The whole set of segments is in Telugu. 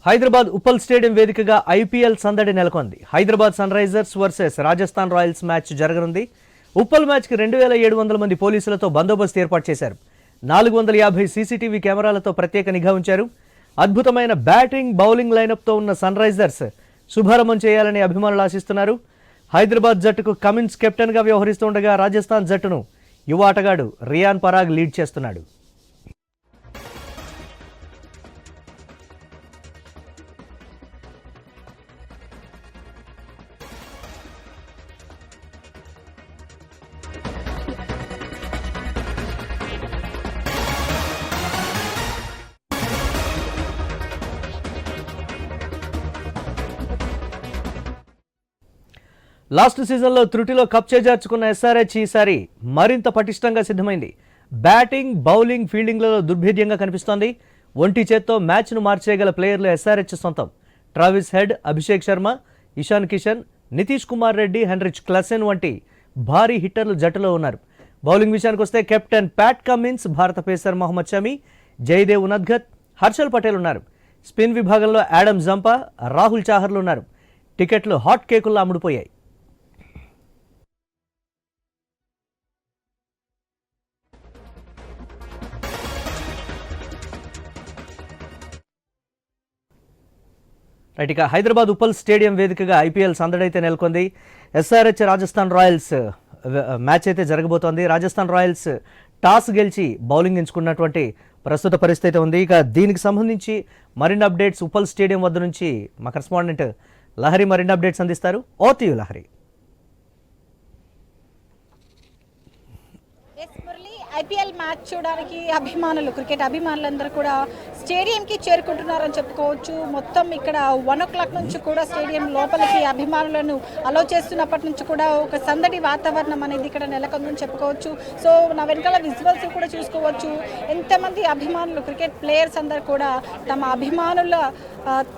హైదరాబాద్ ఉప్పల్ స్టేడియం వేదికగా ఐపీఎల్ సందడి నెలకొంది. Hyderabad Sunrisers versus Rajasthan Royals match జరగనుంది. ఉప్పల్ మ్యాచ్కి 2700 మంది పోలీసులతో బందోబస్తు ఏర్పాటు చేశారు. 450 సీసీటీవీ కెమెరాలతో ప్రత్యేక నిఘా ఉంచారు. అద్భుతమైన బ్యాటింగ్ బౌలింగ్ లైనప్తో ఉన్న సన్ రైజర్స్ శుభారంభం చేయాలని అభిమానులు ఆశిస్తున్నారు. హైదరాబాద్ జట్టుకు కమిన్స్ కెప్టెన్గా వ్యవహరిస్తుండగా రాజస్థాన్ జట్టును యువ ఆటగాడు రియాన్ పరాగ్ లీడ్ చేస్తున్నాడు. లాస్ట్ సీజన్లో త్రుటిలో కప్ చేజార్చుకున్న ఎస్ఆర్హెచ్ ఈసారి మరింత పటిష్టంగా సిద్ధమైంది. బ్యాటింగ్ బౌలింగ్ ఫీల్డింగ్లలో దుర్భేద్యంగా కనిపిస్తోంది. ఒంటి చేత్తో మ్యాచ్ను మార్చేయగల ప్లేయర్లు ఎస్ఆర్హెచ్ సొంతం. Travis Head, Abhishek Sharma, Ishan Kishan, Nitish Kumar Reddy, Heinrich Klaasen వంటి భారీ హిట్టర్లు జట్టులో ఉన్నారు. బౌలింగ్ విషయానికి వస్తే కెప్టెన్ ప్యాట్ కమిన్స్, భారత పేసర్ మహమ్మద్ షమి, జయదేవ్ ఉనద్ఘత్, హర్షల్ పటేల్ ఉన్నారు. స్పిన్ విభాగంలో యాడమ్ జంపా, రాహుల్ చాహర్లు ఉన్నారు. టికెట్లు హాట్ కేకుల్లో అమ్ముడుపోయాయి. రైట్, ఇక హైదరాబాద్ ఉప్పల్ స్టేడియం వేదికగా ఐపీఎల్ సందడైతే నెలకొంది. ఎస్ఆర్హెచ్ రాజస్థాన్ రాయల్స్ మ్యాచ్ అయితే జరగబోతోంది. రాజస్థాన్ రాయల్స్ టాస్ గెలిచి బౌలింగ్ ఎంచుకున్నటువంటి ప్రస్తుత పరిస్థితి ఉంది. ఇక దీనికి సంబంధించి మరిన్ని అప్డేట్స్ ఉప్పల్ స్టేడియం వద్ద నుంచి మా కరెస్పాండెంట్ లహరి మరిన్ని అప్డేట్స్ అందిస్తారు. ఓతియు లహరి. ఐపీఎల్ మ్యాచ్ చూడడానికి అభిమానులు, క్రికెట్ అభిమానులందరూ కూడా స్టేడియంకి చేరుకుంటున్నారని చెప్పుకోవచ్చు. మొత్తం ఇక్కడ 1 o'clock నుంచి కూడా స్టేడియం లోపలికి అభిమానులను అలో చేస్తున్నప్పటి నుంచి కూడా ఒక సందడి వాతావరణం అనేది ఇక్కడ నెలకొందని చెప్పుకోవచ్చు. సో నా వెనకాల విజువల్స్ కూడా చూసుకోవచ్చు. ఎంతమంది అభిమానులు, క్రికెట్ ప్లేయర్స్ అందరూ కూడా తమ అభిమానుల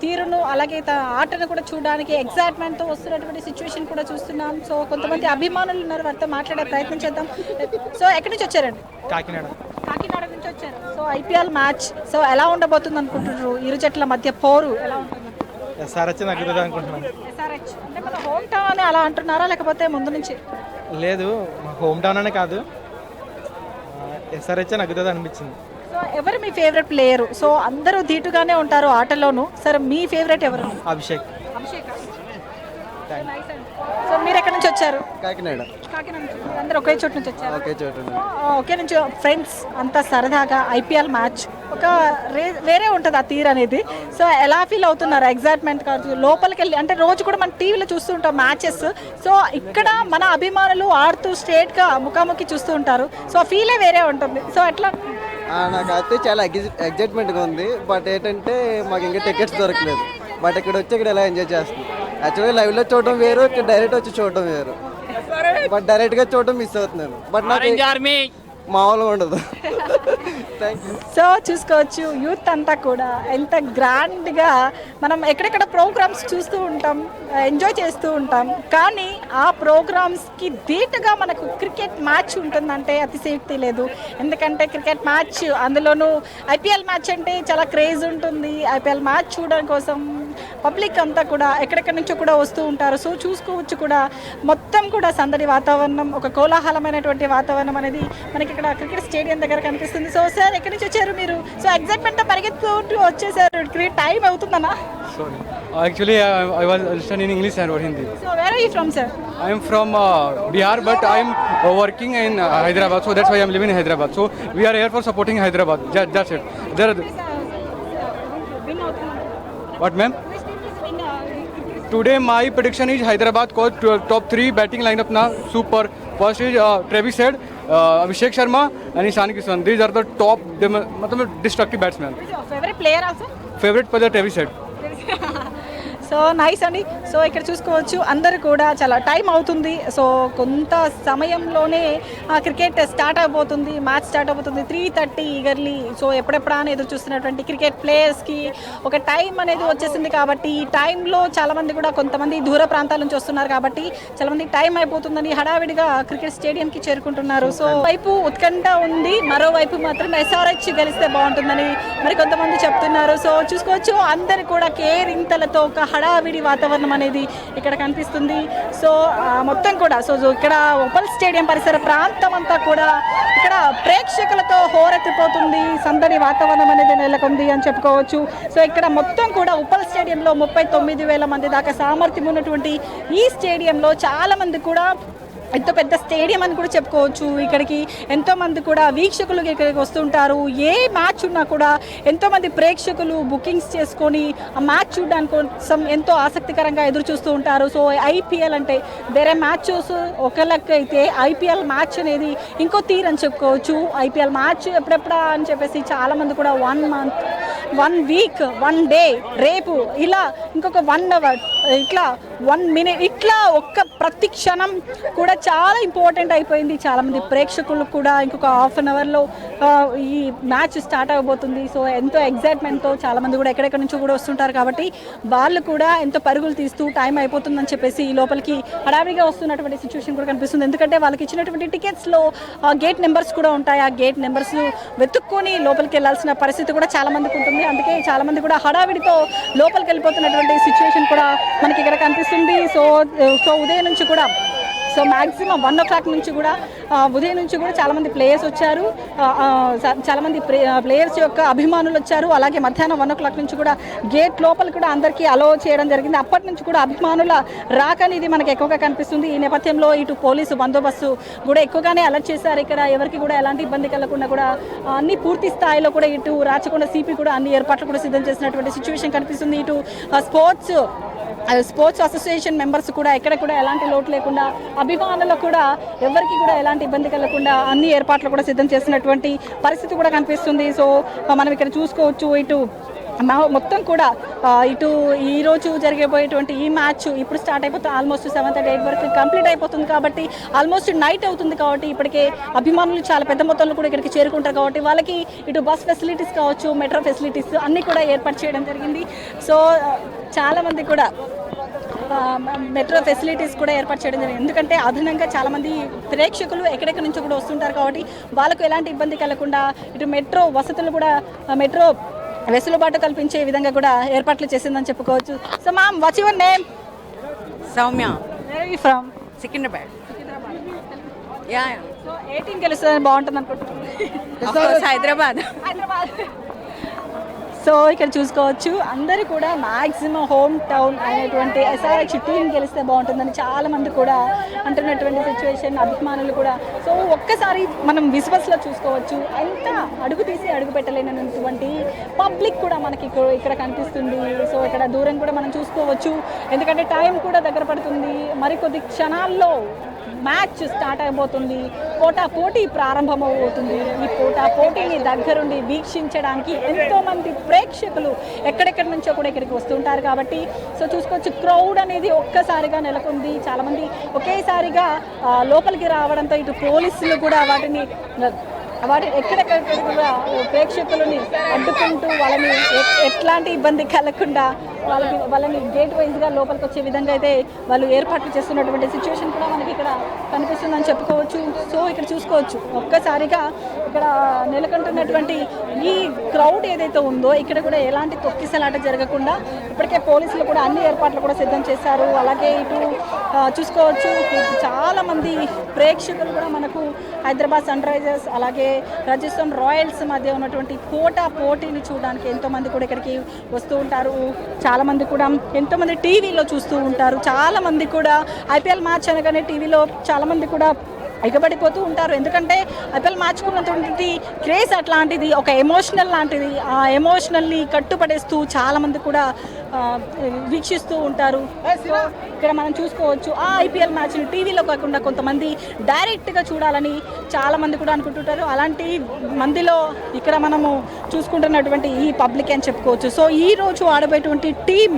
తీరును అలాగే ఆటను కూడా చూడడానికి ఎగ్జైట్మెంట్తో వస్తున్నటువంటి సిచ్యువేషన్ కూడా చూస్తున్నాం. సో కొంతమంది అభిమానులు ఉన్నారు, వారితో మాట్లాడే ప్రయత్నం చేద్దాం. సో ఎక్కడి నుంచి వచ్చారండి? కాకినాడ నుంచి వచ్చారు. సో ఐపీఎల్ మ్యాచ్ సో ఎలా ఉండబోతుంది అనుకుంటున్నారు? ఇరు జట్ల మధ్య పోరు ఎలా ఉంటుంది? ఎస్ఆర్హెచ్ నగ్గుతుంది అనుకుంటున్నాను. ఎస్ఆర్హెచ్ అంటే మన హోమ్ టౌన్ అని అలా అంటున్నారా, లేకపోతే ముందు నుంచి? లేదు, మా హోమ్ టౌన్ అనే కాదు, ఎస్ఆర్హెచ్ నగ్గుతుంది అనిపించింది. సో ఎవరు మీ ఫేవరెట్ ప్లేయరు? సో అందరూ ధీటుగానే ఉంటారు ఆటలోను. సరే మీ ఫేవరెట్ ఎవరు? అభిషేక్. సో మీరు ఎక్కడి నుంచి వచ్చారు? కాకినాడ నుంచి. అందరూ ఒకే చోటు నుంచి వచ్చారు? ఒకే చోటు. ఒకే నుంచి ఫ్రెండ్స్ అంతా సరదాగా ఐపీఎల్ మ్యాచ్ ఒక వేరే ఉంటుంది ఆ తీరు అనేది. సో ఎలా ఫీల్ అవుతున్నారు? ఎగ్జైట్మెంట్ కాదు, లోపలికి వెళ్ళి అంటే రోజు కూడా మన టీవీలో చూస్తూ ఉంటాం మ్యాచెస్. సో ఇక్కడ మన అభిమానులు ఆడుతూ స్ట్రేట్గా ముఖాముఖి చూస్తూ ఉంటారు. సో ఫీలే వేరే ఉంటుంది. సో ఎట్లా? నాకైతే చాలా ఎగ్జైట్మెంట్గా ఉంది. బట్ ఏంటంటే మాకు ఇంకా టికెట్స్ దొరకలేదు. బట్ ఇక్కడ వచ్చి ఇక్కడ ఎలా ఎంజాయ్ చేస్తుంది. యాక్చువల్గా లైవ్లో చూడటం వేరు, ఇక్కడ డైరెక్ట్ వచ్చి చూడటం వేరు. బట్ డైరెక్ట్గా చూడటం మిస్ అవుతున్నాను. బట్ నాకు మామూలుగా ఉండదు. సో చూసుకోవచ్చు, యూత్ అంతా కూడా ఎంత గ్రాండ్గా మనం ఎక్కడెక్కడ ప్రోగ్రామ్స్ చూస్తూ ఉంటాం, ఎంజాయ్ చేస్తూ ఉంటాం. కానీ ఆ ప్రోగ్రామ్స్కి ధీటుగా మనకు క్రికెట్ మ్యాచ్ ఉంటుందంటే అతిశయోక్తి లేదు. ఎందుకంటే క్రికెట్ మ్యాచ్, అందులోనూ ఐపీఎల్ మ్యాచ్ అంటే చాలా క్రేజ్ ఉంటుంది. ఐపీఎల్ మ్యాచ్ చూడడం కోసం పబ్లిక్ అంతా కూడా ఎక్కడెక్కడి నుంచో కూడా వస్తూ ఉంటారు. సో చూసుకోవచ్చు కూడా మొత్తం కూడా సందడి వాతావరణం, ఒక కోలాహలమైనటువంటి వాతావరణం అనేది మనకి ఇక్కడ క్రికెట్ స్టేడియం దగ్గర కనిపిస్తుంది. సో సార్ ఎక్కడి నుంచి వచ్చారు మీరు? సో ఎగ్జైట్మెంట్ పరిగెత్తుకుంటూ వచ్చేసారు. Time అవుతుందన్నా? Actually, I was listening in English and Hindi. So where are you from, sir? I am from Bihar, but I am working in Hyderabad, so that's why I am living in Hyderabad. So we are here for supporting Hyderabad. That's it. What, ma'am? Today my prediction is Hyderabad got top 3 batting lineup now. Super. First is Travis Head, Abhishek Sharma and Ishan Kishan. These are the top destructive batsmen. Is your favorite player also? Favorite player Travis Head. So nice అండి. సో ఇక్కడ చూసుకోవచ్చు అందరూ కూడా చాలా టైం అవుతుంది. సో కొంత సమయంలోనే క్రికెట్ స్టార్ట్ అయిపోతుంది, మ్యాచ్ స్టార్ట్ అయిపోతుంది 3:30 ఈగర్లీ. సో ఎప్పుడెప్పుడా అని ఎదురు చూస్తున్నటువంటి క్రికెట్ ప్లేయర్స్కి ఒక టైం అనేది వచ్చేసింది. కాబట్టి ఈ టైంలో చాలామంది కూడా కొంతమంది దూర ప్రాంతాల నుంచి వస్తున్నారు కాబట్టి చాలామంది టైం అయిపోతుందని హడావిడిగా క్రికెట్ స్టేడియంకి చేరుకుంటున్నారు. సో వైపు ఉత్కంఠ ఉంది, మరోవైపు మాత్రం SRH గెలిస్తే బాగుంటుందని మరి కొంతమంది చెప్తున్నారు. సో చూసుకోవచ్చు అందరు కూడా కేరింతలతో ఒక హడావిడి వాతావరణం అనేది ఇక్కడ కనిపిస్తుంది. సో మొత్తం కూడా సో ఇక్కడ ఉప్పల్ స్టేడియం పరిసర ప్రాంతం అంతా కూడా ఇక్కడ ప్రేక్షకులతో హోరెత్తిపోతుంది, సందడి వాతావరణం అనేది నెలకొంది అని చెప్పుకోవచ్చు. సో ఇక్కడ మొత్తం కూడా ఉప్పల్ స్టేడియంలో 39,000 మంది దాకా సామర్థ్యం ఉన్నటువంటి ఈ స్టేడియంలో చాలా మంది కూడా ఎంతో పెద్ద స్టేడియం అని కూడా చెప్పుకోవచ్చు. ఇక్కడికి ఎంతోమంది కూడా వీక్షకులు ఇక్కడికి వస్తుంటారు. ఏ మ్యాచ్ ఉన్నా కూడా ఎంతోమంది ప్రేక్షకులు బుకింగ్స్ చేసుకొని ఆ మ్యాచ్ చూడడానికి కోసం ఎంతో ఆసక్తికరంగా ఎదురు చూస్తూ ఉంటారు. సో IPL అంటే వేరే మ్యాచెస్ ఒకళ్ళకి అయితే IPL మ్యాచ్ అనేది ఇంకో తీరని చెప్పుకోవచ్చు. IPL మ్యాచ్ ఎప్పుడెప్పుడా అని చెప్పేసి చాలామంది కూడా 1 month 1 week 1 day రేపు ఇలా ఇంకొక 1 hour ఇట్లా 1 minute ఇట్లా ఒక్క ప్రతి క్షణం కూడా చాలా ఇంపార్టెంట్ అయిపోయింది. చాలామంది ప్రేక్షకులు కూడా ఇంకొక ½ an hourలో ఈ మ్యాచ్ స్టార్ట్ అవబోతుంది. సో ఎంతో ఎగ్జైట్మెంట్తో చాలామంది కూడా ఎక్కడెక్కడి నుంచో కూడా వస్తుంటారు కాబట్టి వాళ్ళు కూడా ఎంతో పరుగులు తీస్తూ టైం అయిపోతుందని చెప్పేసి ఈ లోపలికి హడావిడిగా వస్తున్నటువంటి సిచ్యువేషన్ కూడా కనిపిస్తుంది. ఎందుకంటే వాళ్ళకి ఇచ్చినటువంటి టికెట్స్లో గేట్ నెంబర్స్ కూడా ఉంటాయి. ఆ గేట్ నెంబర్స్ వెతుక్కొని లోపలికి వెళ్ళాల్సిన పరిస్థితి కూడా చాలా మందికి ఉంటుంది. అందుకే చాలా మంది కూడా హడావిడితో లోపలికి వెళ్ళిపోతున్నటువంటి సిచ్యువేషన్ కూడా మనకి ఇక్కడ కనిపిస్తుంది. సో ఉదయం నుంచి కూడా సో మ్యాక్సిమం 1 o'clock నుంచి కూడా ఉదయం నుంచి కూడా చాలామంది ప్లేయర్స్ వచ్చారు, చాలామంది ప్లేయర్స్ యొక్క అభిమానులు వచ్చారు. అలాగే మధ్యాహ్నం 1 o'clock నుంచి కూడా గేట్ లోపల కూడా అందరికీ అలో చేయడం జరిగింది. అప్పటి నుంచి కూడా అభిమానుల రాక అనేది మనకు ఎక్కువగా కనిపిస్తుంది. ఈ నేపథ్యంలో ఇటు పోలీసు బందోబస్తు కూడా ఎక్కువగానే అలర్ట్ చేశారు. ఇక్కడ ఎవరికి కూడా ఎలాంటి ఇబ్బంది కలగకుండా కూడా అన్ని పూర్తి స్థాయిలో కూడా ఇటు రాచకొండ సిపి కూడా అన్ని ఏర్పాట్లు కూడా సిద్ధం చేసినటువంటి సిచ్యువేషన్ కనిపిస్తుంది. ఇటు స్పోర్ట్స్ అసోసియేషన్ మెంబర్స్ కూడా ఎక్కడ కూడా ఎలాంటి లోటు లేకుండా అభిమానులకు కూడా ఎవరికి కూడా ఎలాంటి ఇబ్బంది కలగకుండా అన్ని ఏర్పాట్లు కూడా సిద్ధం చేసినటువంటి పరిస్థితి కూడా కనిపిస్తుంది. సో మనం ఇక్కడ చూసుకోవచ్చు ఇటు మొత్తం కూడా ఇటు ఈరోజు జరిగిపోయేటువంటి ఈ మ్యాచ్ ఇప్పుడు స్టార్ట్ అయిపోతుంది. ఆల్మోస్ట్ 7:30 వరకు కంప్లీట్ అయిపోతుంది కాబట్టి ఆల్మోస్ట్ నైట్ అవుతుంది. కాబట్టి ఇప్పటికే అభిమానులు చాలా పెద్ద మొత్తంలో కూడా ఇక్కడికి చేరుకుంటారు. కాబట్టి వాళ్ళకి ఇటు బస్ ఫెసిలిటీస్ కావచ్చు, మెట్రో ఫెసిలిటీస్ అన్నీ కూడా ఏర్పాటు చేయడం జరిగింది. సో చాలామంది కూడా మెట్రో ఫెసిలిటీస్ కూడా ఏర్పాటు చేయడం జరిగింది. ఎందుకంటే అదనంగా చాలామంది ప్రేక్షకులు ఎక్కడెక్కడి నుంచో కూడా వస్తుంటారు కాబట్టి వాళ్ళకు ఎలాంటి ఇబ్బంది కలగకుండా ఇటు మెట్రో వసతులు కూడా మెట్రో వెసులుబాటు కల్పించే విధంగా కూడా ఏర్పాట్లు చేసిందని చెప్పుకోవచ్చు. So ma'am, what's your name? Soumya. Where are you from? Secunderabad. Yeah. So ఏ టీం గెలుస్తుంది బాగుంటుంది అనుకుంటున్నాను? హైదరాబాద్. సో ఇక్కడ చూసుకోవచ్చు అందరూ కూడా మ్యాక్సిమం హోమ్ టౌన్ అనేటువంటి SRH టీం గెలిస్తే బాగుంటుందని చాలామంది కూడా అంటున్నటువంటి సిచ్యువేషన్. అభిమానులు కూడా సో ఒక్కసారి మనం విజువల్స్లో చూసుకోవచ్చు ఎంత అడుగు తీసి అడుగు పెట్టలేనటువంటి పబ్లిక్ కూడా మనకి ఇక్కడ కనిపిస్తుంది. సో ఇక్కడ దూరం కూడా మనం చూసుకోవచ్చు. ఎందుకంటే టైం కూడా దగ్గర పడుతుంది. మరికొద్ది క్షణాల్లో మ్యాచ్ స్టార్ట్ అయిపోతుంది. పోటీ ప్రారంభమవుతుంది. ఈ పోటీని దగ్గరుండి వీక్షించడానికి ఎంతోమంది ప్రేక్షకులు ఎక్కడెక్కడి నుంచో కూడా ఇక్కడికి వస్తుంటారు. కాబట్టి సో చూసుకోవచ్చు క్రౌడ్ అనేది ఒక్కసారిగా నెలకొంది. చాలామంది ఒకేసారిగా లోపలికి రావడంతో ఇటు పోలీసులు కూడా వాటిని ఎక్కడెక్కడ కూడా ప్రేక్షకులని అడ్డుకుంటూ వాళ్ళని ఎట్లాంటి ఇబ్బంది కలగకుండా వాళ్ళని గేట్ వైజ్గా లోపలికి వచ్చే విధంగా అయితే వాళ్ళు ఏర్పాట్లు చేస్తున్నటువంటి సిచ్యువేషన్ కూడా మనకి ఇక్కడ కనిపిస్తుందని చెప్పుకోవచ్చు. సో ఇక్కడ చూసుకోవచ్చు ఒక్కసారిగా ఇక్కడ నెలకొంటున్నటువంటి ఈ క్రౌడ్ ఏదైతే ఉందో ఇక్కడ కూడా ఎలాంటి తొక్కిసలాట జరగకుండా ఇప్పటికే పోలీసులు కూడా అన్ని ఏర్పాట్లు కూడా సిద్ధం చేశారు. అలాగే ఇటు చూసుకోవచ్చు చాలామంది ప్రేక్షకులు కూడా మనకు హైదరాబాద్ సన్ రైజర్స్ అలాగే రాజస్థాన్ రాయల్స్ మధ్య ఉన్నటువంటి పోటీని చూడడానికి ఎంతోమంది కూడా ఇక్కడికి వస్తూ ఉంటారు. చాలామంది కూడా ఎంతోమంది టీవీలో చూస్తూ ఉంటారు. చాలామంది కూడా IPL మ్యాచ్ అనగానే టీవీలో చాలామంది కూడా ఎగబడిపోతూ ఉంటారు. ఎందుకంటే ఐపీఎల్ మ్యాచ్కు ఉన్నటువంటి క్రేజ్ అట్లాంటిది, ఒక ఎమోషనల్ లాంటిది. ఆ ఎమోషనల్ని కట్టుపడేస్తూ చాలామంది కూడా వీక్షిస్తూ ఉంటారు. సో ఇక్కడ మనం చూసుకోవచ్చు ఆ ఐపీఎల్ మ్యాచ్ని టీవీలో కాకుండా కొంతమంది డైరెక్ట్గా చూడాలని చాలామంది కూడా అనుకుంటుంటారు. అలాంటి మందిలో ఇక్కడ మనము చూసుకుంటున్నటువంటి ఈ పబ్లిక్ అని చెప్పుకోవచ్చు. సో ఈ రోజు ఆడబోయేటువంటి టీం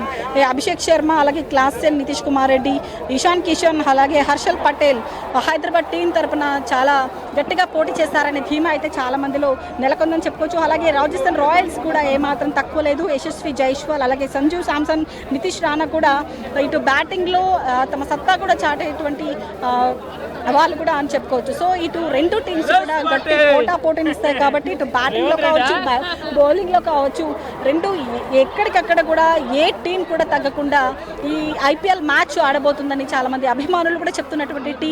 అభిషేక్ శర్మ, అలాగే క్లాసెన్ నితీష్ కుమార్ రెడ్డి, ఇషాన్ కిషన్, అలాగే హర్షల్ పటేల్ హైదరాబాద్ టీం తరపున చాలా గట్టిగా పోటీ చేస్తారనే ధీమా అయితే చాలా మందిలో నెలకొందని చెప్పుకోవచ్చు. అలాగే రాజస్థాన్ రాయల్స్ కూడా ఏమాత్రం తక్కువ లేదు. యశస్వి జైస్వాల్, అలాగే సంజు శాంసన్, నితీష్ రాణా కూడా ఇటు బ్యాటింగ్లో తమ సత్తా కూడా చాటేటువంటి వాళ్ళు కూడా అని చెప్పుకోవచ్చు. సో ఇటు రెండు టీమ్స్ కూడా గట్టి పోటీని ఇస్తాయి కాబట్టి ఇటు బ్యాటింగ్లో కావచ్చు, బౌలింగ్లో కావచ్చు, రెండు ఎక్కడికక్కడ కూడా ఏ టీం కూడా తగ్గకుండా ఈ ఐపీఎల్ మ్యాచ్ ఆడబోతుందని చాలామంది అభిమానులు కూడా చెప్తున్నటువంటి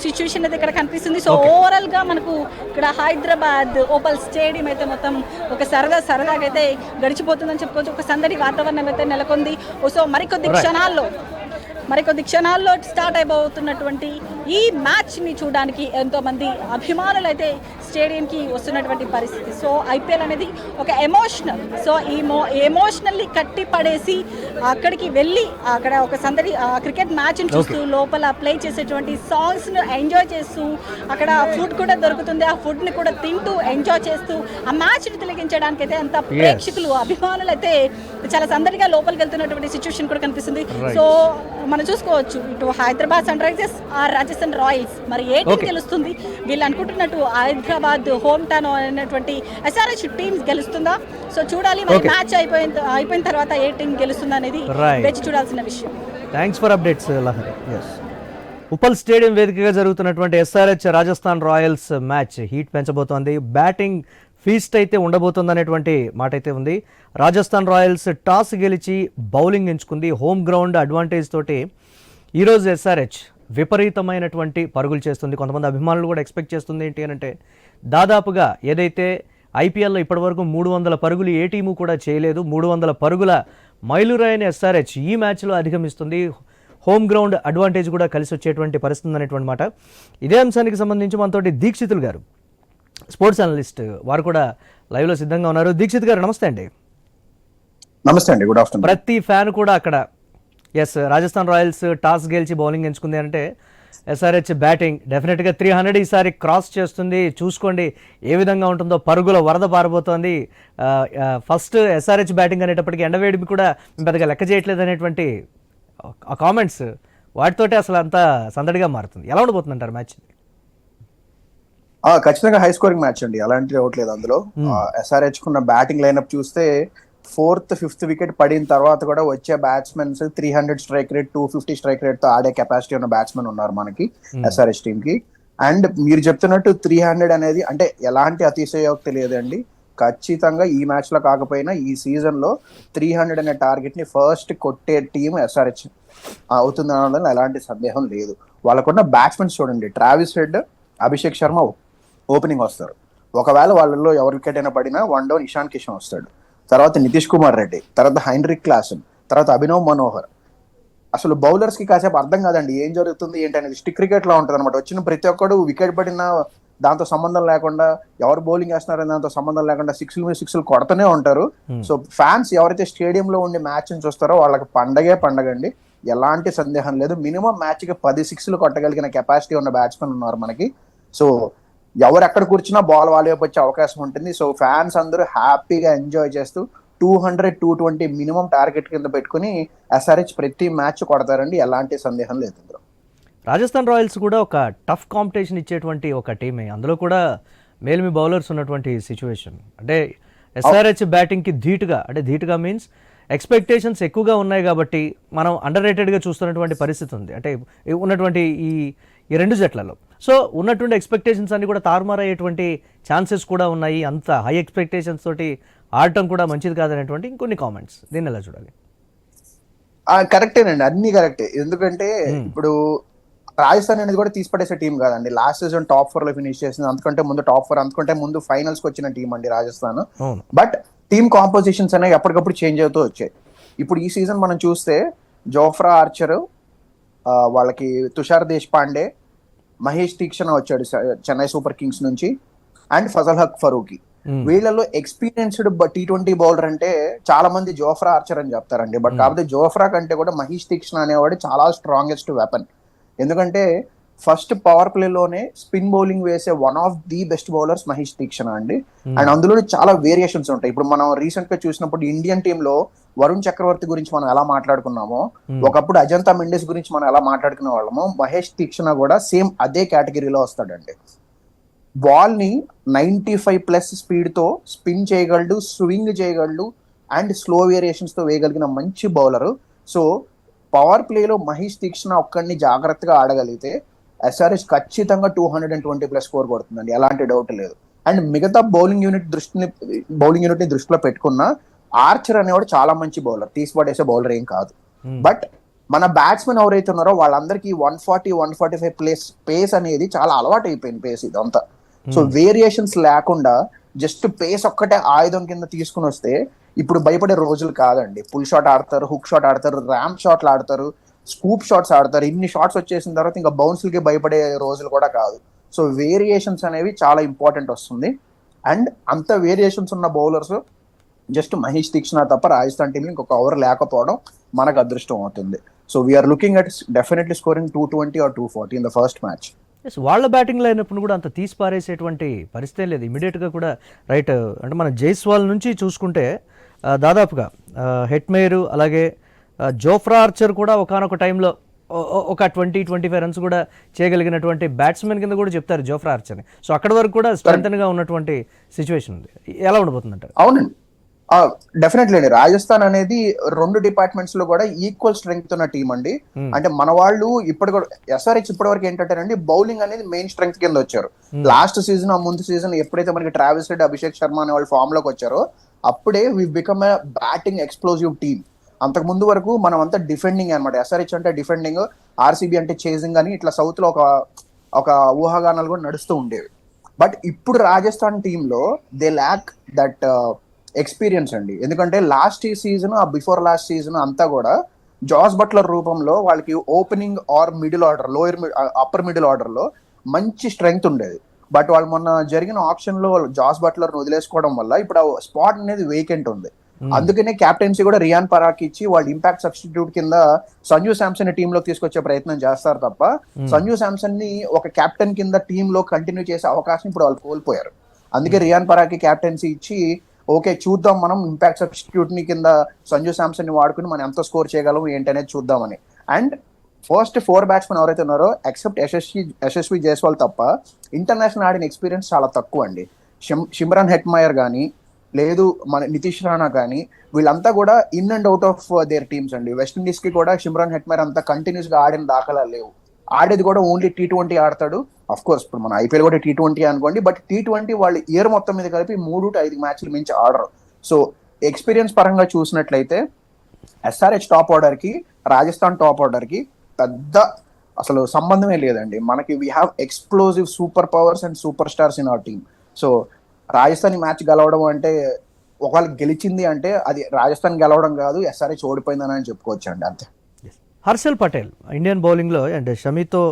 సిచ్యువేషన్ అయితే ఇక్కడ కనిపిస్తుంది. సో ఓవరాల్గా మనకు ఇక్కడ హైదరాబాద్ ఓపల్ స్టేడియం అయితే మొత్తం ఒక సరదాగా అయితే గడిచిపోతుందని చెప్పుకోవచ్చు. ఒక సందడి వాతావరణం అయితే నెలకొంది. సో మరికొద్ది క్షణాల్లో స్టార్ట్ అయిపోతున్నటువంటి ఈ మ్యాచ్ని చూడడానికి ఎంతోమంది అభిమానులు అయితే స్టేడియంకి వస్తున్నటువంటి పరిస్థితి. సో ఐపీఎల్ అనేది ఒక ఎమోషనల్. సో ఈ ఎమోషనల్లీ కట్టి పడేసి అక్కడికి వెళ్ళి అక్కడ ఒక సందడి క్రికెట్ మ్యాచ్ని చూస్తూ లోపల ప్లే చేసేటువంటి సాంగ్స్ను ఎంజాయ్ చేస్తూ అక్కడ ఫుడ్ కూడా దొరుకుతుంది. ఆ ఫుడ్ని కూడా తింటూ ఎంజాయ్ చేస్తూ ఆ మ్యాచ్ని తిలకించడానికి అయితే అంత ప్రేక్షకులు అభిమానులు అయితే చాలా సందడిగా లోపలికి వెళ్తున్నటువంటి సిచ్యువేషన్ కూడా కనిపిస్తుంది. సో మనం చూసుకోవచ్చు ఇటు Hyderabad Sunrisers or Rajasthan Royals, మరి ఏ టీం గెలుస్తుంది? వీళ్ళు అనుకుంటున్నట్టు హైదరాబాద్ హోమ్ టౌన్ అనేటువంటి ఎస్ఆర్హెచ్ టీం గెలుస్తుందా? సో చూడాలి. మరి మ్యాచ్ అయిపోయిన తర్వాత ఏ టీం గెలుస్తుందా అనేది వేచి చూడాల్సిన విషయం. Thanks for updates Lahari. Uppal stadium వేదికగా జరుగుతున్నటువంటి SRH Rajasthan Royals match heat పెంచబోతోంది. బ్యాటింగ్ ఫీస్ట్ అయితే ఉండబోతుందనేటువంటి మాట అయితే ఉంది. రాజస్థాన్ రాయల్స్ టాస్ గెలిచి బౌలింగ్ ఎంచుకుంది. హోమ్ గ్రౌండ్ అడ్వాంటేజ్ తోటి ఈరోజు ఎస్ఆర్హెచ్ విపరీతమైనటువంటి పరుగులు చేస్తుంది. కొంతమంది అభిమానులు కూడా ఎక్స్పెక్ట్ చేస్తుంది ఏంటి అని అంటే, దాదాపుగా ఏదైతే ఐపీఎల్లో ఇప్పటివరకు 300 పరుగులు ఏ టీము కూడా చేయలేదు, 300 పరుగుల మైలురాయిని ఎస్ఆర్హెచ్ ఈ మ్యాచ్లో అధిగమిస్తుంది. హోమ్ గ్రౌండ్ అడ్వాంటేజ్ కూడా కలిసి వచ్చేటువంటి పరిస్థితి అనేటువంటి మాట. ఇదే అంశానికి సంబంధించి మనతోటి దీక్షితులు గారు, స్పోర్ట్స్ అనలిస్ట్, వారు కూడా లైవ్లో సిద్ధంగా ఉన్నారు. దీక్షిత్ గారు నమస్తే అండి. నమస్తే అండి, గుడ్ ఆఫ్టర్నూన్. ప్రతి ఫ్యాన్ కూడా అక్కడ రాజస్థాన్ రాయల్స్ టాస్ గెలిచి బౌలింగ్ ఎంచుకుంది అంటే ఎస్ఆర్హెచ్ బ్యాటింగ్ డెఫినెట్గా 300 ఈసారి క్రాస్ చేస్తుంది. చూసుకోండి ఏ విధంగా ఉంటుందో, పరుగుల వరద పారబోతోంది. ఫస్ట్ ఎస్ఆర్హెచ్ బ్యాటింగ్ అనేటప్పటికీ ఎండవేడిమి కూడా పెద్దగా లెక్క చేయట్లేదు అనేటువంటి ఆ కామెంట్స్, వాటితోటే అసలు అంతా సందడిగా మారుతుంది. ఎలా ఉండబోతుందంటారు మ్యాచ్? ఖచ్చితంగా హై స్కోరింగ్ మ్యాచ్ అండి, అలాంటి డౌట్ లేదు అందులో. ఎస్ఆర్హెచ్ కున్న బ్యాటింగ్ లైనప్ చూస్తే 4th, 5th వికెట్ పడిన తర్వాత కూడా వచ్చే batsmen 300 strike rate, 250 strike rate తో ఆడే కెపాసిటీ ఉన్న బ్యాట్స్మెన్ ఉన్నారు మనకి ఎస్ఆర్హెచ్ టీమ్ కి. అండ్ మీరు చెప్తున్నట్టు 300 అనేది అంటే ఎలాంటి అతిశయోక్తి లేదండి. ఖచ్చితంగా ఈ మ్యాచ్ లో కాకపోయినా ఈ సీజన్ లో 300 అనే టార్గెట్ ని ఫస్ట్ కొట్టే టీమ్ ఎస్ఆర్హెచ్ అవుతుంది అనడంలో ఎలాంటి సందేహం లేదు. వాళ్ళకున్న బ్యాట్స్మెన్స్ చూడండి, Travis Head, Abhishek Sharma opening వస్తారు. ఒకవేళ వాళ్ళలో ఎవరి వికెట్ అయినా పడినా 1 డౌన్ ఇషాన్ కిషన్ వస్తాడు. తర్వాత నితీష్ కుమార్ రెడ్డి, తర్వాత హైన్రిక్ క్లాసన్, తర్వాత అభినవ్ మనోహర్. అసలు బౌలర్స్ కి కాసేపు అర్థం కాదండి ఏం జరుగుతుంది ఏంటి అనేది. స్టిక్ క్రికెట్ లో ఉంటుంది అనమాట. వచ్చిన ప్రతి ఒక్కడు వికెట్ పడిన దాంతో సంబంధం లేకుండా, ఎవరు బౌలింగ్ వేస్తున్నారని దాంతో సంబంధం లేకుండా 6 మీద 6 కొడుతూనే ఉంటారు. సో ఫ్యాన్స్ ఎవరైతే స్టేడియంలో ఉండి మ్యాచ్ చూస్తారో వాళ్ళకి పండగ అండి, ఎలాంటి సందేహం లేదు. మినిమం మ్యాచ్ కి 10 6 కొట్టగలిగిన కెపాసిటీ ఉన్న బ్యాట్స్మెన్ ఉన్నారు మనకి. సో ఎవరు ఎక్కడ కూర్చున్నా బాల్ వాళ్ళ వైపు వచ్చే అవకాశం ఉంటుంది. సో ఫ్యాన్స్ అందరూ హ్యాపీగా ఎంజాయ్ చేస్తూ 200, 220 మినిమం టార్గెట్ కింద పెట్టుకుని ఎస్ఆర్హెచ్ ప్రతి మ్యాచ్ కొడతారండి, ఎలాంటి సందేహం లేదు ఇందులో. రాజస్థాన్ రాయల్స్ కూడా ఒక టఫ్ కాంపిటీషన్ ఇచ్చేటువంటి ఒక టీమే, అందులో కూడా మేల్మి బౌలర్స్ ఉన్నటువంటి సిచ్యువేషన్. అంటే ఎస్ఆర్హెచ్ బ్యాటింగ్కి ధీటుగా మీన్స్ ఎక్స్పెక్టేషన్స్ ఎక్కువగా ఉన్నాయి కాబట్టి మనం అండర్ రేటెడ్గా చూస్తున్నటువంటి పరిస్థితి ఉంది అంటే ఉన్నటువంటి ఈ రెండు జట్లలో. సో ఉన్నటువంటి ఎక్స్పెక్టేషన్స్ అన్ని కూడా తారుమారయ్యేటువంటి ఛాన్సెస్ కూడా ఉన్నాయి. అంత హై ఎక్స్పెక్టేషన్స్ తోటి ఆడటం కూడా మంచిది కాదనేటువంటి ఇంకొన్ని కామెంట్స్, దీన్ని ఎలా చూడాలి? కరెక్టేనండి, అన్ని కరెక్టే. ఎందుకంటే ఇప్పుడు రాజస్థాన్ అనేది కూడా తీసిపడేసే టీం కాదండి. లాస్ట్ సీజన్ టాప్ 4 లో ఫినిష్ చేసింది, అంతకంటే ముందు టాప్ 4, అంతకంటే ముందు ఫైనల్స్ కి వచ్చిన టీం అండి రాజస్థాన్. బట్ టీమ్ కాంపోజిషన్స్ అనేవి ఎప్పటికప్పుడు చేంజ్ అవుతూ వచ్చాయి. ఇప్పుడు ఈ సీజన్ మనం చూస్తే జోఫ్రా ఆర్చర్, వాళ్ళకి తుషార్ దేశ్ పాండే, మహేష్ తీక్షణ వచ్చాడు చెన్నై సూపర్ కింగ్స్ నుంచి, అండ్ ఫజల్ హక్ ఫరూకి. వీళ్ళలో ఎక్స్పీరియన్స్డ్ T20 బౌలర్ అంటే చాలా మంది జోఫ్రా ఆర్చర్ అని చెప్తారండి. బట్ కాకపోతే జోఫ్రా కంటే కూడా మహేష్ తీక్షణ అనేవాడు చాలా స్ట్రాంగెస్ట్ వెపన్. ఎందుకంటే ఫస్ట్ పవర్ ప్లేలోనే స్పిన్ బౌలింగ్ వేసే one of the best bowlers Maheesh Theekshana అండి. అండ్ అందులో చాలా వేరియేషన్స్ ఉంటాయి. ఇప్పుడు మనం రీసెంట్ గా చూసినప్పుడు ఇండియన్ టీమ్ లో వరుణ్ చక్రవర్తి గురించి మనం ఎలా మాట్లాడుకున్నామో, ఒకప్పుడు అజంతా మెండిస్ గురించి మనం ఎలా మాట్లాడుకునే వాళ్ళమో, మహేష్ తీక్షణ కూడా సేమ్ అదే కేటగిరీలో వస్తాడండి. బాల్ ని 95+ స్పీడ్ తో స్పిన్ చేయగలడు, స్వింగ్ చేయగలడు, అండ్ స్లో వేరియేషన్స్ తో వేయగలిగిన మంచి బౌలర్. సో పవర్ ప్లేలో మహేష్ తీక్షణ ఒక్కడిని జాగ్రత్తగా ఆడగలిగితే SRH ఖచ్చితంగా 220+ స్కోర్ కొడుతుందండి, ఎలాంటి డౌట్ లేదు. అండ్ మిగతా బౌలింగ్ యూనిట్ ని దృష్టిలో పెట్టుకున్న ఆర్చర్ అనేవాడు చాలా మంచి బౌలర్, తీసిపడేసే బౌలర్ ఏం కాదు. బట్ మన బ్యాట్స్మెన్ ఎవరైతే ఉన్నారో వాళ్ళందరికీ 140-145 పేస్ అనేది చాలా అలవాటు అయిపోయింది, పేస్ ఇదంతా. సో వేరియేషన్స్ లేకుండా జస్ట్ పేస్ ఒక్కటే ఆయుధం కింద తీసుకుని వస్తే ఇప్పుడు భయపడే రోజులు కాదండి. పుల్ షాట్ ఆడతారు, హుక్ షాట్ ఆడతారు, ర్యాంప్ షాట్లు ఆడతారు, స్కూప్ షాట్స్ ఆడతారు. ఇన్ని షాట్స్ వచ్చేసిన తర్వాత ఇంకా బౌన్స్లకి భయపడే రోజులు కూడా కాదు. సో వేరియేషన్స్ అనేవి చాలా ఇంపార్టెంట్ వస్తుంది. అండ్ అంత వేరియేషన్స్ ఉన్న బౌలర్స్ జస్ట్ మహేష్ తీక్షణ తప్ప రాజస్థాన్ టీంలో ఇంకొక ఓవర్ లేకపోవడం మనకు అదృష్టం అవుతుంది. So we are looking at definitely scoring 220 or 240 in the first match. వాళ్ళ బ్యాటింగ్లో అయినప్పుడు కూడా అంత తీసి పారేసేటువంటి పరిస్థితే లేదు. ఇమీడియట్గా కూడా రైట్ అంటే మన జైస్వాల్ నుంచి చూసుకుంటే దాదాపుగా హెట్మేర్ అలాగే జోఫ్రా ఆర్చర్ కూడా ఒకానొక టైంలో ఒక 20-25 రన్స్ కూడా చేయగలిగినటువంటి బ్యాట్స్మెన్ కింద కూడా చెప్తారు జోఫ్రా ఆర్చర్ని. సో అక్కడ వరకు కూడా స్ట్రెంగ్త్గా ఉన్నటువంటి సిచ్యువేషన్ ఉంది. ఎలా ఉండబోతుంది అంటారు? అవునండి, డెఫినెట్లీ అండి. రాజస్థాన్ అనేది 2 డిపార్ట్మెంట్స్ లో కూడా ఈక్వల్ స్ట్రెంగ్త్ ఉన్న టీం అండి. అంటే మన వాళ్ళు ఇప్పుడు కూడా SRH ఇప్పటి వరకు ఏంటంటే బౌలింగ్ అనేది మెయిన్ స్ట్రెంగ్త్ కింద వచ్చారు. లాస్ట్ సీజన్ ఆ ముందు సీజన్ ఎప్పుడైతే మనకి ట్రావిస్ హెడ్, అభిషేక్ శర్మ అనే వాళ్ళు ఫామ్ లోకి వచ్చారో అప్పుడే we become a batting explosive team. అంతకు ముందు వరకు మనం అంతా డిఫెండింగ్ అనమాట. SRH అంటే డిఫెండింగ్, RCB అంటే చేజింగ్ అని ఇట్లా సౌత్ లో ఒక ఊహాగానాలు కూడా నడుస్తూ ఉండేవి. బట్ ఇప్పుడు రాజస్థాన్ టీంలో దే ల్యాక్ దట్ ఎక్స్పీరియన్స్ అండి. ఎందుకంటే last season, before last season అంతా కూడా జాస్ బట్లర్ రూపంలో వాళ్ళకి opening or middle order, upper middle order లో మంచి స్ట్రెంగ్త్ ఉండేది. బట్ వాళ్ళు మొన్న జరిగిన ఆప్షన్ లో జాస్ బట్లర్ వదిలేసుకోవడం వల్ల ఇప్పుడు ఆ స్పాట్ అనేది వేకెంట్ ఉంది. అందుకనే క్యాప్టెన్సీ కూడా రియాన్ పరాక్ ఇచ్చి వాళ్ళు ఇంపాక్ట్ సబ్స్టిట్యూట్ కింద సంజు శాంసన్ టీమ్ లో తీసుకొచ్చే ప్రయత్నం చేస్తారు తప్ప సంజు శాంసన్ ని ఒక కెప్టెన్ కింద టీమ్ లో కంటిన్యూ చేసే అవకాశం ఇప్పుడు వాళ్ళు కోల్పోయారు. అందుకే రియాన్ పరాక్ క్యాప్టెన్సీ ఇచ్చి ఓకే చూద్దాం మనం ఇంపాక్ట్ సబ్స్టిట్యూట్ ని కింద సంజు శాంసన్ ని వాడుకుని మనం ఎంత స్కోర్ చేయగలం ఏంటనేది చూద్దామని. అండ్ ఫస్ట్ 4 బ్యాట్స్మెన్ ఎవరైతే ఉన్నారో ఎక్సెప్ట్ యశస్వి జైస్వాల్ తప్ప ఇంటర్నేషనల్ ఆడిన ఎక్స్పీరియన్స్ చాలా తక్కువ అండి. షిమ్రాన్ హెట్మయర్ కానీ లేదు మన నితీష్ రాణా కానీ వీళ్ళంతా కూడా in and out of their teams అండి. వెస్టిండీస్ కి కూడా షిమ్రాన్ హెట్మయర్ అంతా కంటిన్యూస్ గా ఆడిన దాఖలాలు లేవు. ఆడేది కూడా ఓన్లీ T20 ఆడతాడు. అఫ్ కోర్స్ ఇప్పుడు మన IPL కూడా T20 అనుకోండి, బట్ T20 వాళ్ళు ఇయర్ మొత్తం మీద కలిపి 3 to 5 మ్యాచ్లు మించి ఆడరు. సో ఎక్స్పీరియన్స్ పరంగా చూసినట్లయితే SRH టాప్ ఆర్డర్ కి రాజస్థాన్ టాప్ ఆర్డర్ కి పెద్ద అసలు సంబంధమే లేదండి. మనకి we have explosive super powers and super stars in our team. So Rajasthan match గెలవడం అంటే ఒకవేళ గెలిచింది అంటే అది రాజస్థాన్ గెలవడం కాదు, SRH ఓడిపోయిందని చెప్పుకోవచ్చు అండి, అంతే. హర్షల్ పటేల్ ఇండియన్ బౌలింగ్లో అండ్ షమీతో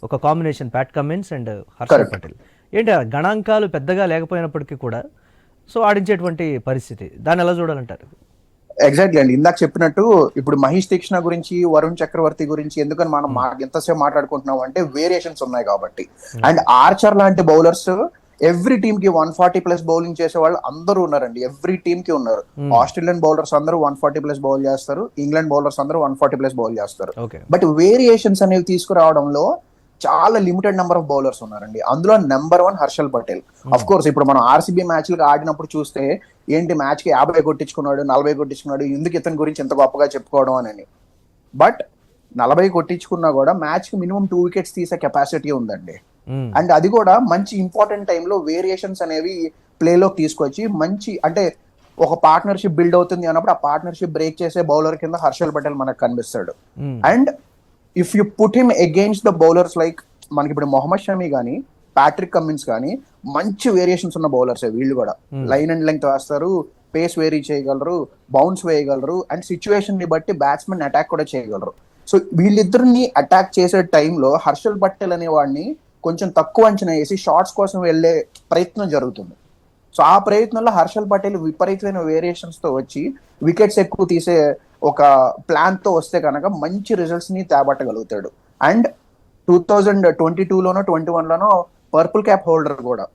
ఒక combination, Pat Cummins and Harshal Patel ఏంటి గణాంకాలు పెద్దగా లేకపోయినప్పటికీ కూడా సో ఆడించేటువంటి పరిస్థితి, దాన్ని ఎలా చూడాలంటారు? ఎగ్జాక్ట్లీ అండి, ఇందాక చెప్పినట్టు ఇప్పుడు మహేష్ తీక్షణ గురించి, వరుణ్ చక్రవర్తి గురించి ఎందుకని మనం ఎంతసేపు మాట్లాడుకుంటున్నాం అంటే వేరియేషన్స్ ఉన్నాయి కాబట్టి. అండ్ ఆర్చర్ లాంటి బౌలర్స్ ఎవ్రీ టీమ్ కి 140+ బౌలింగ్ చేసే వాళ్ళు అందరూ ఉన్నారండి. ఎవ్రీ టీమ్ కి ఉన్నారు. ఆస్ట్రేలియన్ బౌలర్స్ అందరూ 140+ బౌల్ చేస్తారు, ఇంగ్లాండ్ బౌలర్స్ అందరూ 140+ బౌల్ చేస్తారు. బట్ వేరియేషన్స్ అనేవి తీసుకురావడంలో చాలా లిమిటెడ్ నెంబర్ ఆఫ్ బౌలర్స్ ఉన్నారండి. అందులో number 1 Harshal Patel. Of course ఇప్పుడు మనం RCB మ్యాచ్లకు ఆడినప్పుడు చూస్తే ఏంటి మ్యాచ్ కి 50 కొట్టించుకున్నాడు, 40 కొట్టించుకున్నాడు, ఎందుకు ఇతని గురించి ఎంత గొప్పగా చెప్పుకోవడం అని. బట్ 40 కొట్టించుకున్నా కూడా మ్యాచ్ కి మినిమం 2 వికెట్స్ తీసే కెపాసిటీ ఉందండి. అండ్ అది కూడా మంచి ఇంపార్టెంట్ టైంలో వేరియేషన్స్ అనేవి ప్లేలోకి తీసుకొచ్చి మంచి అంటే ఒక పార్ట్నర్షిప్ బిల్డ్ అవుతుంది అన్నప్పుడు ఆ పార్ట్నర్షిప్ బ్రేక్ చేసే బౌలర్ కింద హర్షల్ పటేల్ మనకు కనిపిస్తాడు. And if you put him against the bowlers like మనకి ఇప్పుడు మొహమ్మద్ షమీ కానీ ప్యాట్రిక్ కమిన్స్ కానీ మంచి వేరియేషన్స్ ఉన్న బౌలర్స్ వీళ్ళు కూడా. లైన్ అండ్ లెంగ్త్ వేస్తారు, పేస్ వేరీ చేయగలరు, బౌన్స్ వేయగలరు, అండ్ సిచ్యువేషన్ ని బట్టి బ్యాట్స్మెన్ అటాక్ కూడా చేయగలరు. సో వీళ్ళిద్దరిని అటాక్ చేసే టైంలో హర్షల్ పటేల్ అనే వాడిని కొంచెం తక్కువ అంచనా వేసి షార్ట్స్ కోసం వెళ్ళే ప్రయత్నం జరుగుతుంది. సో ఆ ప్రయత్నంలో హర్షల్ పటేల్ విపరీతమైన వేరియేషన్స్ తో వచ్చి వికెట్స్ ఎక్కువ తీసే ఒక ప్లాన్ తో వస్తే కనుక మంచి రిజల్ట్స్ ని తేబట్టగలుగుతాడు. అండ్ 2022లోనో 21లోనో పర్పుల్ క్యాప్ హోల్డర్ కూడా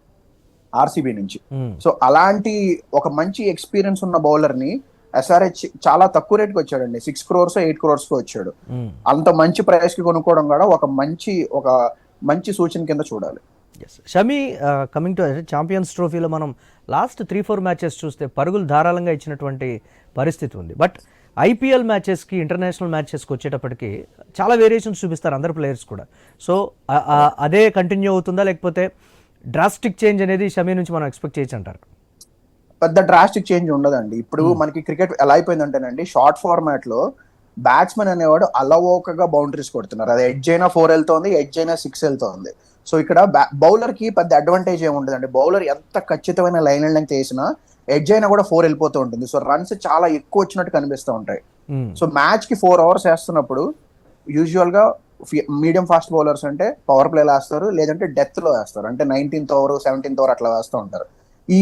ఆర్సీబీ నుంచి. సో అలాంటి ఒక మంచి ఎక్స్పీరియన్స్ ఉన్న బౌలర్ ని ఎస్ఆర్హెచ్ చాలా తక్కువ రేట్కి వచ్చాడండి. 6 crores 8 crores వచ్చాడు. అంత మంచి ప్రైస్ కి కొనుక్కోవడం కూడా ఒక మంచి సూచన కింద చూడాలి. షమి, కమింగ్ టు ఛాంపియన్స్ ట్రోఫీలో మనం లాస్ట్ 3-4 మ్యాచెస్ చూస్తే పరుగులు ధారాళంగా ఇచ్చినటువంటి పరిస్థితి ఉంది. బట్ ఐపీఎల్ మ్యాచెస్కి, ఇంటర్నేషనల్ మ్యాచెస్కి వచ్చేటప్పటికి చాలా వేరియేషన్స్ చూపిస్తారు అందరు ప్లేయర్స్ కూడా. సో అదే కంటిన్యూ అవుతుందా, లేకపోతే డ్రాస్టిక్ చేంజ్ అనేది షమి నుంచి మనం ఎక్స్పెక్ట్ చేయొచ్చు అంటారు? పెద్ద డ్రాస్టిక్ చేంజ్ ఉండదండి. ఇప్పుడు మనకి క్రికెట్ ఎలా అయిపోయిందంటేనండి, షార్ట్ ఫార్మాట్ లో బ్యాట్స్మెన్ అనేవాడు అలవోకగా బౌండరీస్ కొడుతున్నారు. అది ఎడ్జ్ అయినా 4 వెళ్తోంది, ఎడ్జ్ అయినా 6 వెళ్తోంది. సో ఇక్కడ బౌలర్ కి పెద్ద అడ్వాంటేజ్ ఏమి ఉండదండి. బౌలర్ ఎంత ఖచ్చితమైన లైన్ లెంగ్త్ వేసినా ఎడ్జ్ అయినా కూడా 4 వెళ్ళిపోతూ ఉంటుంది. సో రన్స్ చాలా ఎక్కువ వచ్చినట్టు కనిపిస్తూ ఉంటాయి. సో మ్యాచ్ కి 4 hours వేస్తున్నప్పుడు యూజువల్ గా మీడియం ఫాస్ట్ బౌలర్స్ అంటే పవర్ ప్లేలో వేస్తారు, లేదంటే డెత్ లో వేస్తారు. అంటే 19th over 17th over అట్లా వేస్తూ ఉంటారు. ఈ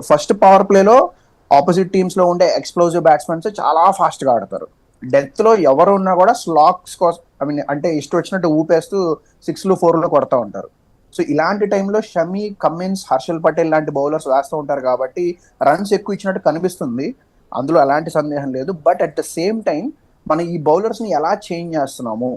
ఫస్ట్ పవర్ ప్లేలో ఆపోజిట్ టీమ్స్ లో ఉండే ఎక్స్ప్లోజివ్ బ్యాట్స్మెన్స్ చాలా ఫాస్ట్ గా ఆడతారు. డెత్ లో ఎవరు ఉన్నా కూడా స్లాక్స్ కోసం అంటే ఇష్టం వచ్చినట్టు ఊపేస్తూ 6లు 4లు కొడతా ఉంటారు. సో ఇలాంటి టైంలో షమి, కమిన్స్, హర్షల్ పటేల్ లాంటి బౌలర్స్ వేస్తూ ఉంటారు కాబట్టి రన్స్ ఎక్కువ ఇచ్చినట్టు కనిపిస్తుంది. అందులో ఎలాంటి సందేహం లేదు. But at the same time మనం ఈ బౌలర్స్ ని ఎలా చేంజ్ చేస్తున్నాము,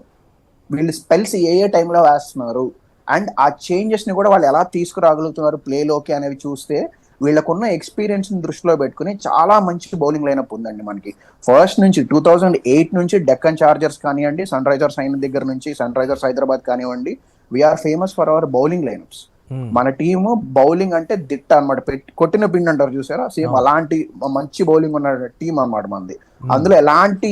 వీళ్ళు స్పెల్స్ ఏ టైంలో వేస్తున్నారు, అండ్ ఆ చేంజెస్ ని కూడా వాళ్ళు ఎలా తీసుకురాగలుగుతున్నారు ప్లేలోకి అనేవి చూస్తే వీళ్ళకున్న ఎక్స్పీరియన్స్ ని దృష్టిలో పెట్టుకుని చాలా మంచి బౌలింగ్ లైనప్ ఉందండి మనకి. ఫస్ట్ నుంచి 2008 నుంచి డెక్కన్ చార్జర్స్ కానివ్వండి, సన్ రైజర్స్ అయిన దగ్గర నుంచి సన్ రైజర్స్ హైదరాబాద్ కానివ్వండి, we are famous for our bowling lineups. మన టీము బౌలింగ్ అంటే దిట్ట అనమాట. కొట్టిన పిండి అంటారు చూసారా, సేమ్ అలాంటి మంచి బౌలింగ్ ఉన్న టీం అనమాట మనది. అందులో ఎలాంటి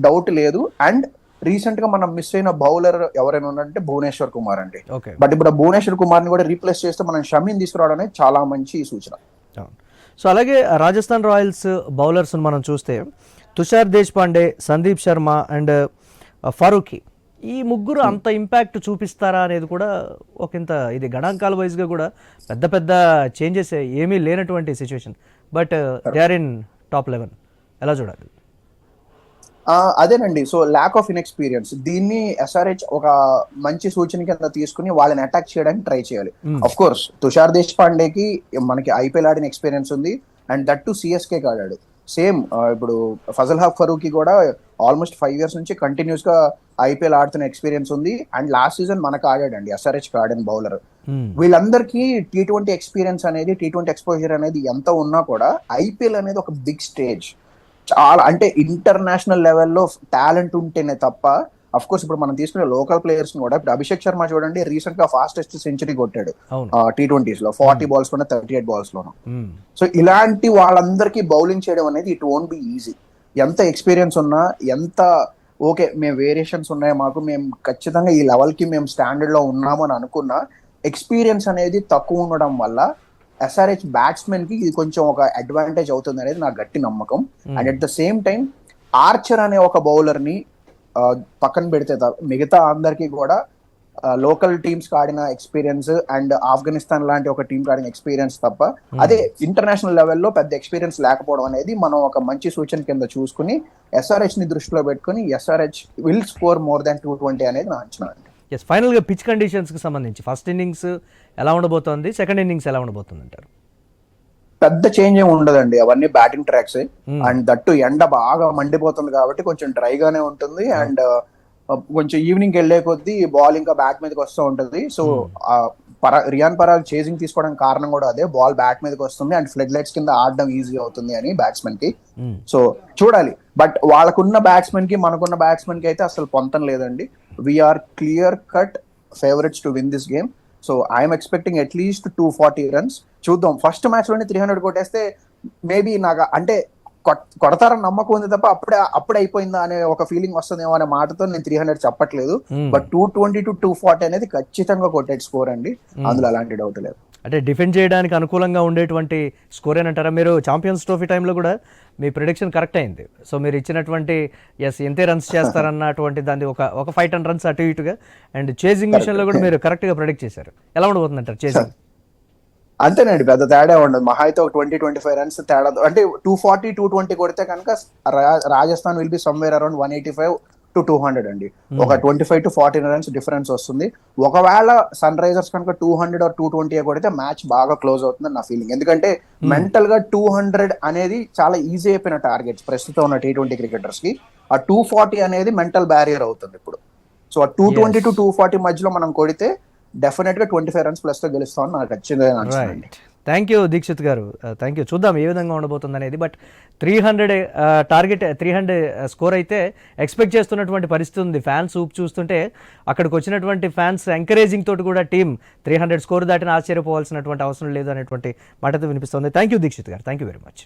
డౌట్ లేదు. అండ్ రీసెంట్ గా మనం మిస్ అయిన బౌలర్ ఎవరైనా ఉన్నారంటే భువనేశ్వర్ కుమార్ అండి. బట్ ఇప్పుడు భువనేశ్వర్ కుమార్ ని కూడా రీప్లేస్ చేస్తే మనం షమిని తీసుకురావడం అనేది చాలా మంచి సూచన. సో అలాగే రాజస్థాన్ రాయల్స్ బౌలర్స్ మనం చూస్తే తుషార్ దేశ్పాండే, సందీప్ శర్మ అండ్ ఫరూఖీ, ఈ ముగ్గురు అంత ఇంపాక్ట్ చూపిస్తారా అనేది కూడా ఒకంత ఇది గణాంకాల వైజ్గా కూడా పెద్ద పెద్ద చేంజెస్ ఏమీ లేనటువంటి situation. But they are in top 11. ఎలా చూడాలి? అదేనండి. సో ల్యాక్ ఆఫ్ ఇన్ఎక్స్పీరియన్స్, దీన్ని ఎస్ఆర్హెచ్ ఒక మంచి సూచన కింద తీసుకుని వాళ్ళని అటాక్ చేయడానికి ట్రై చేయాలి. అఫ్ కోర్స్ తుషార్ దేశ్పాండేకి మనకి ఐపీఎల్ ఆడిన ఎక్స్పీరియన్స్ ఉంది, అండ్ దట్ టు సిఎస్కే ఆడాడు. సేమ్ ఇప్పుడు ఫజల్ హక్ ఫరూఖీ కూడా ఆల్మోస్ట్ 5 years నుంచి కంటిన్యూస్ గా ఐపీఎల్ ఆడుతున్న ఎక్స్పీరియన్స్ ఉంది. అండ్ లాస్ట్ సీజన్ మనకు ఆడాడండి, ఎస్ఆర్హెచ్ ఆడిన బౌలర్. వీళ్ళందరికీ T20 ఎక్స్పీరియన్స్ అనేది, T20 ఎక్స్పోజర్ అనేది ఎంత ఉన్నా కూడా ఐపీఎల్ అనేది ఒక బిగ్ స్టేజ్. చాలా అంటే ఇంటర్నేషనల్ లెవెల్లో టాలెంట్ ఉంటేనే తప్ప, అఫ్ కోర్స్ ఇప్పుడు మనం తీసుకునే లోకల్ ప్లేయర్స్ కూడా, ఇప్పుడు అభిషేక్ శర్మ చూడండి రీసెంట్ గా ఫాస్టెస్ట్ సెంచరీ కొట్టాడు T20s లో, 40 balls లోనే 38 balls లోను. సో ఇలాంటి వాళ్ళందరికీ బౌలింగ్ చేయడం అనేది ఇట్ వోంట్ బి ఈజీ. ఎంత ఎక్స్పీరియన్స్ ఉన్నా, ఎంత ఓకే మేము వేరియేషన్స్ ఉన్నాయి మాకు, మేము ఖచ్చితంగా ఈ లెవెల్ కి మేము స్టాండర్డ్ లో ఉన్నాము అని అనుకున్నా, ఎక్స్పీరియన్స్ అనేది తక్కువ ఉండడం వల్ల ఎస్ఆర్హెచ్ బ్యాట్స్మెన్ కి ఇది కొంచెం ఒక అడ్వాంటేజ్ అవుతుంది అనేది నా గట్టి నమ్మకం. And at the same time Archer అనే ఒక బౌలర్ ని పక్కన పెడితే మిగతా అందరికీ కూడా లోకల్ టీమ్స్ కి ఆడిన ఎక్స్పీరియన్స్ అండ్ ఆఫ్ఘనిస్తాన్ లాంటి ఒక టీం కి ఆడిన ఎక్స్పీరియన్స్ తప్ప, అదే ఇంటర్నేషనల్ లెవెల్లో పెద్ద ఎక్స్పీరియన్స్ లేకపోవడం అనేది మనం ఒక మంచి సూచన కింద చూసుకుని ఎస్ఆర్హెచ్ ని దృష్టిలో పెట్టుకుని SRH will score more than 220 అనేది నా అంచనా అండి. ఫైనల్గా పిచ్ కండిషన్స్కి సంబంధించి ఫస్ట్ ఇన్నింగ్స్ ఎలా ఉండబోతోంది, సెకండ్ ఇన్నింగ్స్ ఎలా ఉండబోతుంది అంటారు? పెద్ద చేంజ్ ఏమి ఉండదండి, అవన్నీ బ్యాటింగ్ ట్రాక్స్. అండ్ దట్టు ఎండ బాగా మండిపోతుంది కాబట్టి కొంచెం డ్రైగానే ఉంటుంది. అండ్ కొంచెం ఈవినింగ్ వెళ్లే కొద్దీ బాల్ ఇంకా బ్యాట్ మీదకి వస్తూ ఉంటుంది. సో రియాన్ పరాగ్ చేజింగ్ తీసుకోవడానికి కారణం కూడా అదే, బాల్ బ్యాట్ మీదకి వస్తుంది అండ్ ఫ్లడ్ లైట్స్ కింద ఆడడం ఈజీ అవుతుంది అని బ్యాట్స్మెన్ కి. సో చూడాలి. బట్ వాళ్ళకున్న బ్యాట్స్మెన్ కి మనకున్న బ్యాట్స్మెన్ కి అయితే అసలు పొంతం లేదండి. We are clear cut favourites to win this game. So I'm expecting at least 240 runs. చూద్దాం, ఫస్ట్ మ్యాచ్ లోనే 300 కొట్టేస్తే మేబీ నాకు అంటే కొడతారని నమ్మకం ఉంది తప్ప అప్పుడే అయిపోయిందా అనే ఒక ఫీలింగ్ వస్తుందేమో అనే మాటతో నేను 300 చెప్పట్లేదు. బట్ 220 to 240 అనేది ఖచ్చితంగా కొట్టేట్ స్కోర్ అండి, అందులో అలాంటి డౌట్ లేదు. అంటే డిఫెండ్ చేయడానికి అనుకూలంగా ఉండేటువంటి స్కోర్ అంటారా? మీరు ఛాంపియన్స్ ట్రోఫీ టైంలో కూడా మీ ప్రిడిక్షన్ కరెక్ట్ అయింది. సో మీరు ఇచ్చినటువంటి ఎంతే రన్స్ చేస్తారన్నటువంటి దాన్ని ఒక 510 రన్స్ అటు ఇటుగా, అండ్ చేసింగ్ విషయంలో కూడా మీరు కరెక్ట్గా ప్రిడిక్ట్ చేశారు. ఎలా ఉండబోతుంది అంటారు చేసింగ్? అంతేనండి, పెద్ద తేడా ఉండదు. మహా అయితే ఒక 20-25 రన్స్ తేడా, అంటే 240, 220 కొడితే కనుక Rajasthan will be somewhere around 185 to 200 అండి. ఒక 25 to 40 రన్స్ డిఫరెన్స్ వస్తుంది. ఒకవేళ సన్ రైజర్స్ కనుక 200 or 220 కొడితే మ్యాచ్ బాగా క్లోజ్ అవుతుంది నా ఫీలింగ్. ఎందుకంటే మెంటల్ గా 200 అనేది చాలా ఈజీ అయిపోయిన టార్గెట్స్ ప్రస్తుతం ఉన్న T20 క్రికెటర్స్ కి. ఆ 240 అనేది మెంటల్ బ్యారియర్ అవుతుంది ఇప్పుడు. సో ఆ 220 to 240 మధ్యలో మనం కొడితే డెఫినెట్ గా 25 రన్స్ ప్లస్ తో గెలుస్తామని నాకు ఖచ్చితంగా అనిపిస్తుంది. థ్యాంక్ యూ దీక్షిత్ గారు, థ్యాంక్ యూ. చూద్దాం ఏ విధంగా ఉండబోతుంది అనేది. బట్ 300 టార్గెట్, 300 స్కోర్ అయితే ఎక్స్పెక్ట్ చేస్తున్నటువంటి పరిస్థితి ఉంది. ఫ్యాన్స్ ఊపు చూస్తుంటే అక్కడికి వచ్చినటువంటి ఫ్యాన్స్ ఎంకరేజింగ్ తోటి కూడా టీం 300 స్కోర్ దాటిన ఆశ్చర్యపోవాల్సినటువంటి అవసరం లేదు అనేటువంటి మాటతో వినిపిస్తుంది. థ్యాంక్ యూ దీక్షిత్ గారు, థ్యాంక్ యూ వెరీ మచ్.